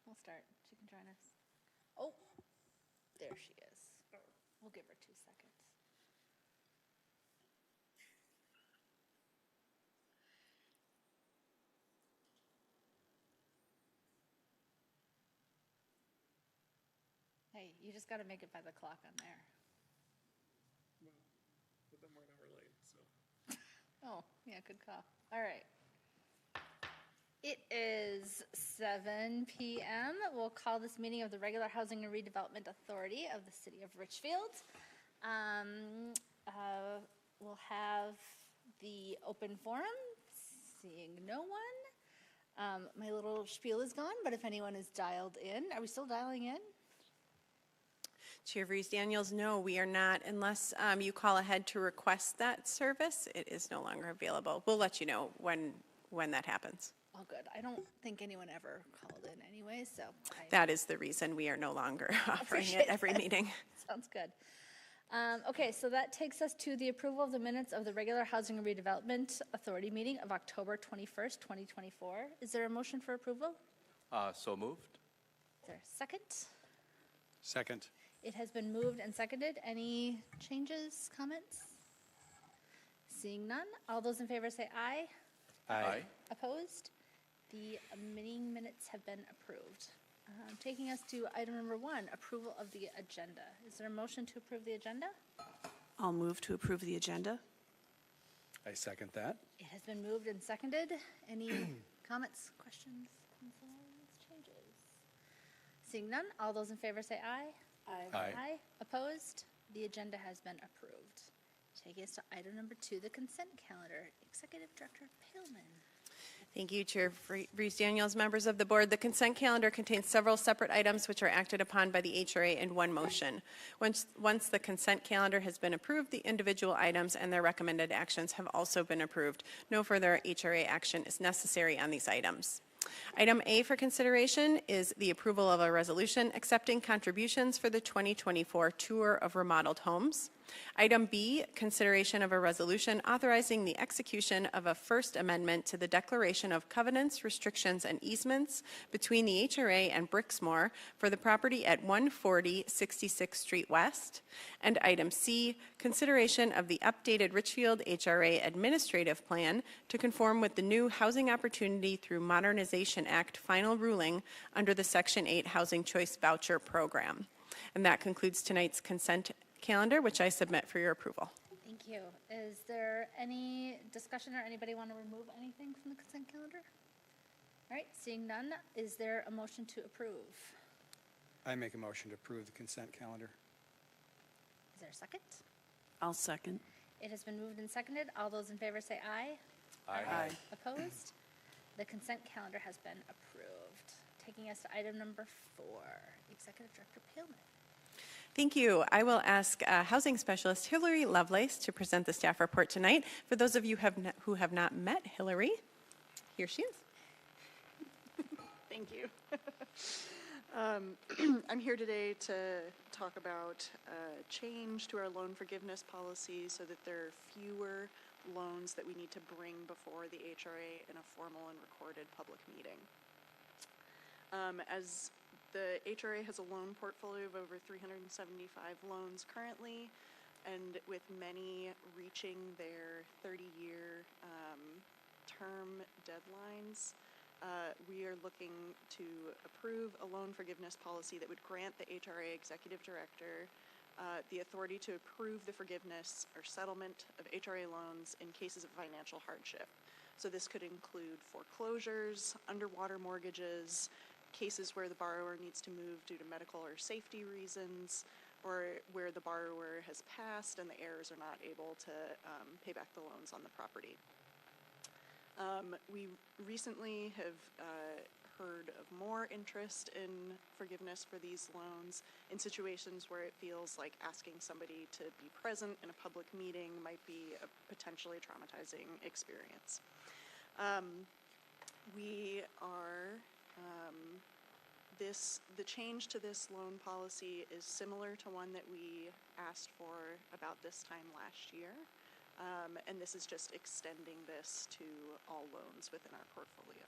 we'll start. She can join us. Oh, there she is. We'll give her 2 seconds. Hey, you just got to make it by the clock on there. Well, but then we're an hour late, so. Oh, yeah, good call. All right. It is 7 p.m. We'll call this meeting of the regular Housing and Redevelopment Authority of the City of Richfield. We'll have the open forum, seeing no one. My little spiel is gone, but if anyone is dialed in, are we still dialing in? Chair Rees-Daniels, no, we are not. Unless you call ahead to request that service, it is no longer available. We'll let you know when that happens. Oh, good. I don't think anyone ever called in anyway, so. That is the reason we are no longer offering it every meeting. Sounds good. Okay, so that takes us to the approval of the minutes of the regular Housing and Redevelopment Authority meeting of October 21st, 2024. Is there a motion for approval? So moved. Is there a second? Second. It has been moved and seconded. Any changes, comments? Seeing none, all those in favor say aye. Aye. Opposed? The meeting minutes have been approved. Taking us to item number 1, approval of the agenda. Is there a motion to approve the agenda? I'll move to approve the agenda. I second that. It has been moved and seconded. Any comments, questions, concerns, changes? Seeing none, all those in favor say aye. Aye. Opposed? The agenda has been approved. Taking us to item number 2, the consent calendar. Executive Director Paleman. Thank you, Chair Rees-Daniels, members of the board. The consent calendar contains several separate items which are acted upon by the HRA in one motion. Once the consent calendar has been approved, the individual items and their recommended actions have also been approved. No further HRA action is necessary on these items. Item A for consideration is the approval of a resolution accepting contributions for the 2024 tour of remodeled homes. Item B, consideration of a resolution authorizing the execution of a first amendment to the Declaration of Covenants, Restrictions, and Easements between the HRA and Brixmor for the property at 140 66th Street West. And item C, consideration of the updated Richfield HRA Administrative Plan to conform with the new Housing Opportunity through Modernization Act final ruling under the Section 8 Housing Choice Voucher Program. And that concludes tonight's consent calendar, which I submit for your approval. Thank you. Is there any discussion or anybody want to remove anything from the consent calendar? All right, seeing none, is there a motion to approve? I make a motion to approve the consent calendar. Is there a second? I'll second. It has been moved and seconded. All those in favor say aye. Aye. Opposed? The consent calendar has been approved. Taking us to item number 4, Executive Director Paleman. Thank you. I will ask Housing Specialist Hillary Lovelace to present the staff report tonight. For those of you who have not met Hillary, here she is. Thank you. I'm here today to talk about change to our loan forgiveness policy so that there are fewer loans that we need to bring before the HRA in a formal and recorded public meeting. As the HRA has a loan portfolio of over 375 loans currently, and with many reaching their 30-year term deadlines, we are looking to approve a loan forgiveness policy that would grant the HRA Executive Director the authority to approve the forgiveness or settlement of HRA loans in cases of financial hardship. So this could include foreclosures, underwater mortgages, cases where the borrower needs to move due to medical or safety reasons, or where the borrower has passed and the heirs are not able to pay back the loans on the property. We recently have heard of more interest in forgiveness for these loans in situations where it feels like asking somebody to be present in a public meeting might be a potentially traumatizing experience. The change to this loan policy is similar to one that we asked for about this time last year. And this is just extending this to all loans within our portfolio.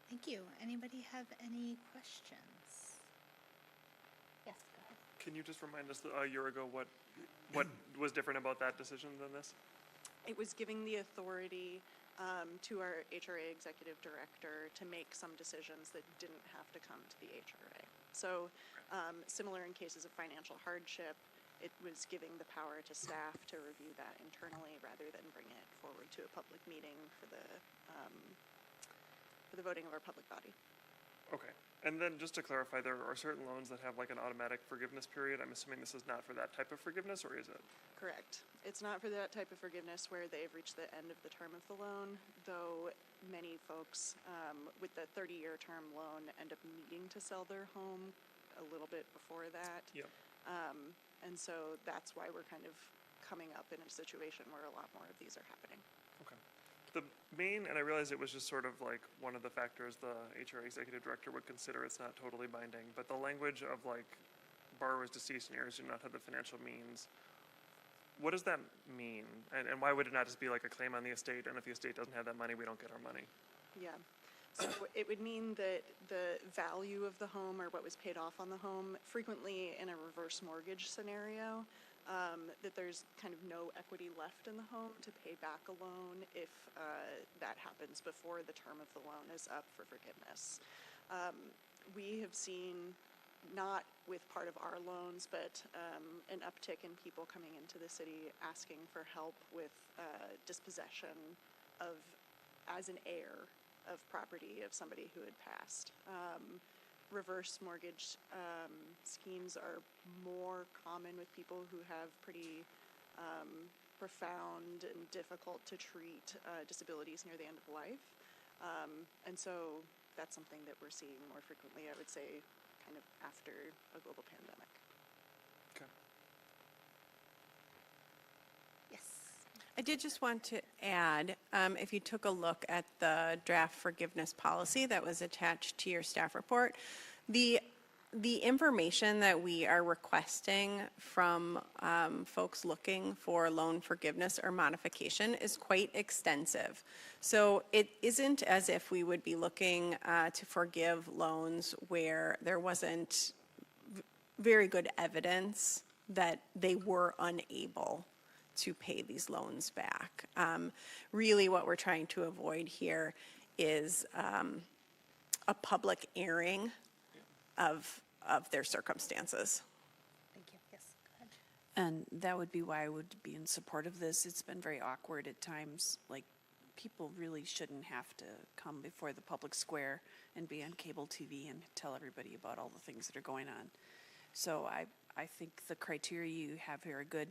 Thank you. Anybody have any questions? Yes, go ahead. Can you just remind us a year ago what was different about that decision than this? It was giving the authority to our HRA executive director to make some decisions that didn't have to come to the HRA. So similar in cases of financial hardship, it was giving the power to staff to review that internally rather than bringing it forward to a public meeting for the voting of our public body. Okay. And then just to clarify, there are certain loans that have like an automatic forgiveness period. I'm assuming this is not for that type of forgiveness, or is it? Correct. It's not for that type of forgiveness where they've reached the end of the term of the loan, though many folks with the 30-year term loan end up needing to sell their home a little bit before that. Yep. And so that's why we're kind of coming up in a situation where a lot more of these are happening. Okay. The main, and I realize it was just sort of like one of the factors the HRA executive director would consider, it's not totally binding, but the language of like borrowers deceased and heirs do not have the financial means. What does that mean? And why would it not just be like a claim on the estate, and if the estate doesn't have that money, we don't get our money? Yeah. So it would mean that the value of the home or what was paid off on the home, frequently in a reverse mortgage scenario, that there's kind of no equity left in the home to pay back a loan if that happens before the term of the loan is up for forgiveness. We have seen, not with part of our loans, but an uptick in people coming into the city asking for help with dispossession of, as an heir, of property of somebody who had passed. Reverse mortgage schemes are more common with people who have pretty profound and difficult to treat disabilities near the end of life. And so that's something that we're seeing more frequently, I would say, kind of after a global pandemic. Okay. Yes. I did just want to add, if you took a look at the draft forgiveness policy that was attached to your staff report, the information that we are requesting from folks looking for loan forgiveness or modification is quite extensive. So it isn't as if we would be looking to forgive loans where there wasn't very good evidence that they were unable to pay these loans back. Really what we're trying to avoid here is a public airing of their circumstances. Thank you. Yes, go ahead. And that would be why I would be in support of this. It's been very awkward at times. Like, people really shouldn't have to come before the public square and be on cable TV and tell everybody about all the things that are going on. So I think the criteria you have here are good.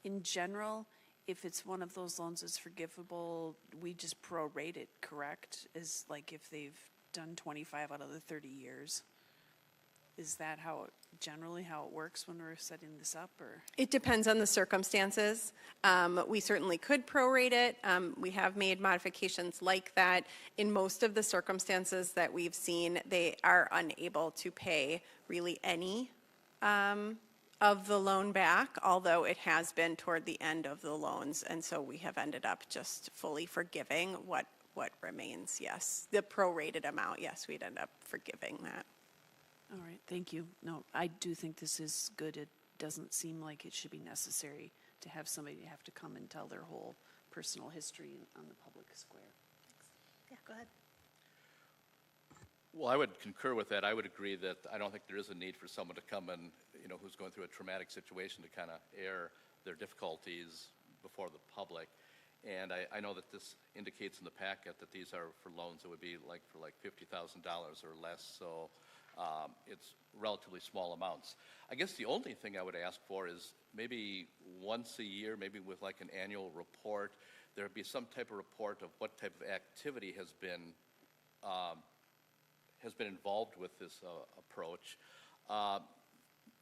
In general, if it's one of those loans that's forgivable, we just prorate it, correct? Is like if they've done 25 out of the 30 years. Is that generally how it works when we're setting this up, or? It depends on the circumstances. We certainly could prorate it. We have made modifications like that. In most of the circumstances that we've seen, they are unable to pay really any of the loan back, although it has been toward the end of the loans, and so we have ended up just fully forgiving what remains, yes. The prorated amount, yes, we'd end up forgiving that. All right, thank you. No, I do think this is good. It doesn't seem like it should be necessary to have somebody have to come and tell their whole personal history on the public square. Yeah, go ahead. Well, I would concur with that. I would agree that I don't think there is a need for someone to come and, who's going through a traumatic situation to kind of air their difficulties before the public. And I know that this indicates in the packet that these are for loans that would be for $50,000 or less. So it's relatively small amounts. I guess the only thing I would ask for is maybe once a year, maybe with like an annual report, there would be some type of report of what type of activity has been involved with this approach.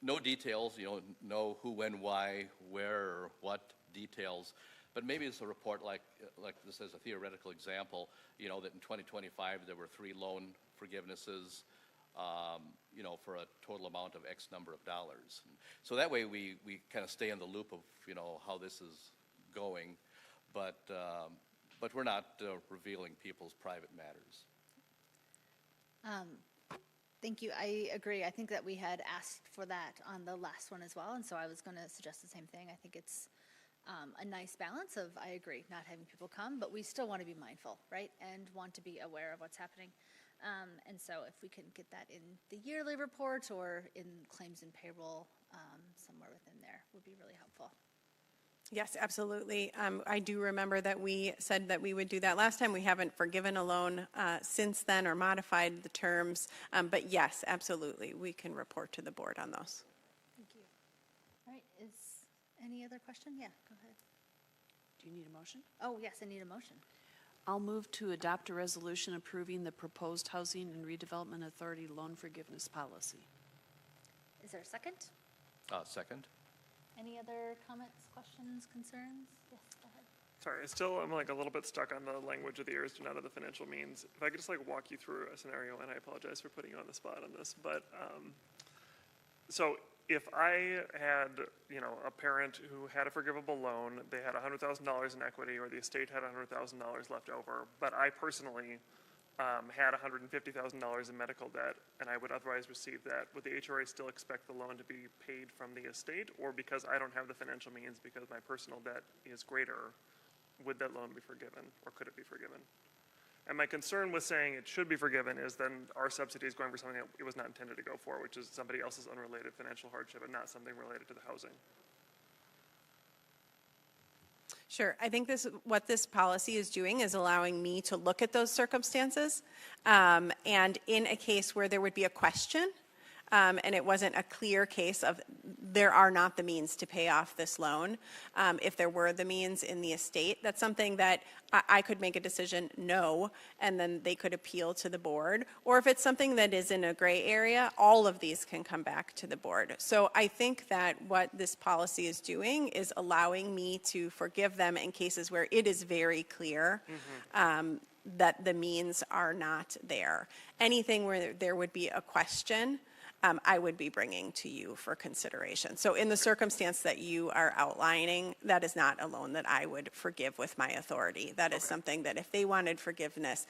No details, no who, when, why, where, or what details, but maybe it's a report like this as a theoretical example, that in 2025 there were 3 loan forgivenesses, for a total amount of X number of dollars. So that way we kind of stay in the loop of, how this is going, but we're not revealing people's private matters. Thank you. I agree. I think that we had asked for that on the last one as well, and so I was going to suggest the same thing. I think it's a nice balance of, I agree, not having people come, but we still want to be mindful, right? And want to be aware of what's happening. And so if we can get that in the yearly report or in claims and payroll, somewhere within there would be really helpful. Yes, absolutely. I do remember that we said that we would do that last time. We haven't forgiven a loan since then or modified the terms. But yes, absolutely, we can report to the board on those. Thank you. All right, is any other question? Yeah, go ahead. Do you need a motion? Oh, yes, I need a motion. I'll move to adopt a resolution approving the proposed Housing and Redevelopment Authority loan forgiveness policy. Is there a second? Second? Any other comments, questions, concerns? Yes, go ahead. Sorry, I'm like a little bit stuck on the language of the heirs do not have the financial means. If I could just like walk you through a scenario, and I apologize for putting you on the spot on this, but, so if I had, a parent who had a forgivable loan, they had $100,000 in equity, or the estate had $100,000 left over, but I personally had $150,000 in medical debt, and I would otherwise receive that, would the HRA still expect the loan to be paid from the estate? Or because I don't have the financial means because my personal debt is greater, would that loan be forgiven, or could it be forgiven? And my concern with saying it should be forgiven is then our subsidy is going for something that it was not intended to go for, which is somebody else's unrelated financial hardship and not something related to the housing. Sure. I think what this policy is doing is allowing me to look at those circumstances. And in a case where there would be a question, and it wasn't a clear case of there are not the means to pay off this loan, if there were the means in the estate, that's something that I could make a decision no, and then they could appeal to the board. Or if it's something that is in a gray area, all of these can come back to the board. So I think that what this policy is doing is allowing me to forgive them in cases where it is very clear that the means are not there. Anything where there would be a question, I would be bringing to you for consideration. So in the circumstance that you are outlining, that is not a loan that I would forgive with my authority. That is something that if they wanted forgiveness,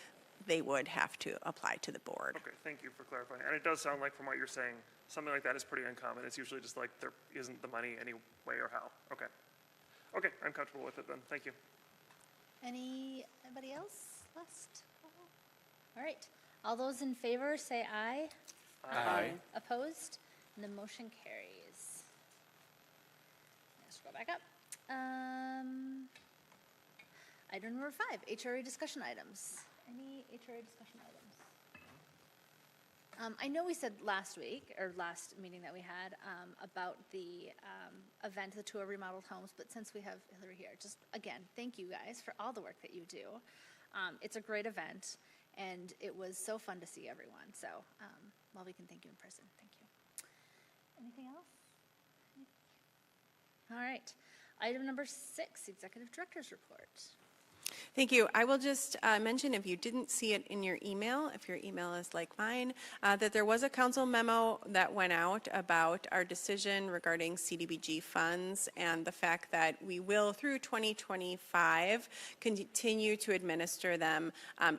they would have to apply to the board. Okay, thank you for clarifying. And it does sound like from what you're saying, something like that is pretty uncommon. It's usually just like there isn't the money any way or how. Okay. Okay, I'm comfortable with it then. Thank you. Anybody else last? All right. All those in favor say aye. Aye. Opposed? And the motion carries. Let's scroll back up. Item number 5, HRA discussion items. Any HRA discussion items? I know we said last week, or last meeting that we had, about the event, the tour remodeled homes, but since we have Hillary here, just again, thank you guys for all the work that you do. It's a great event, and it was so fun to see everyone. So, well, we can thank you in person. Thank you. Anything else? All right. Item number 6, Executive Director's Report. Thank you. I will just mention, if you didn't see it in your email, if your email is like mine, that there was a council memo that went out about our decision regarding CDBG funds and the fact that we will, through 2025, continue to administer them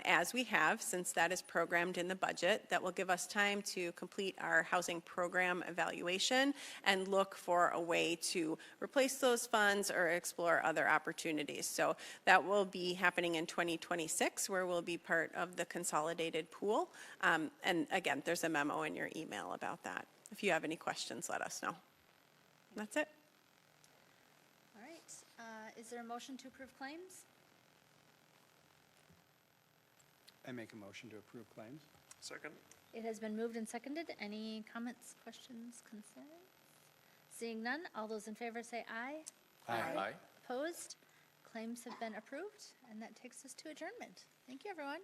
as we have, since that is programmed in the budget. That will give us time to complete our housing program evaluation and look for a way to replace those funds or explore other opportunities. So that will be happening in 2026, where we'll be part of the consolidated pool. And again, there's a memo in your email about that. If you have any questions, let us know. That's it. All right. Is there a motion to approve claims? I make a motion to approve claims. Second? It has been moved and seconded. Any comments, questions, concerns? Seeing none, all those in favor say aye. Aye. Opposed? Claims have been approved, and that takes us to adjournment. Thank you, everyone.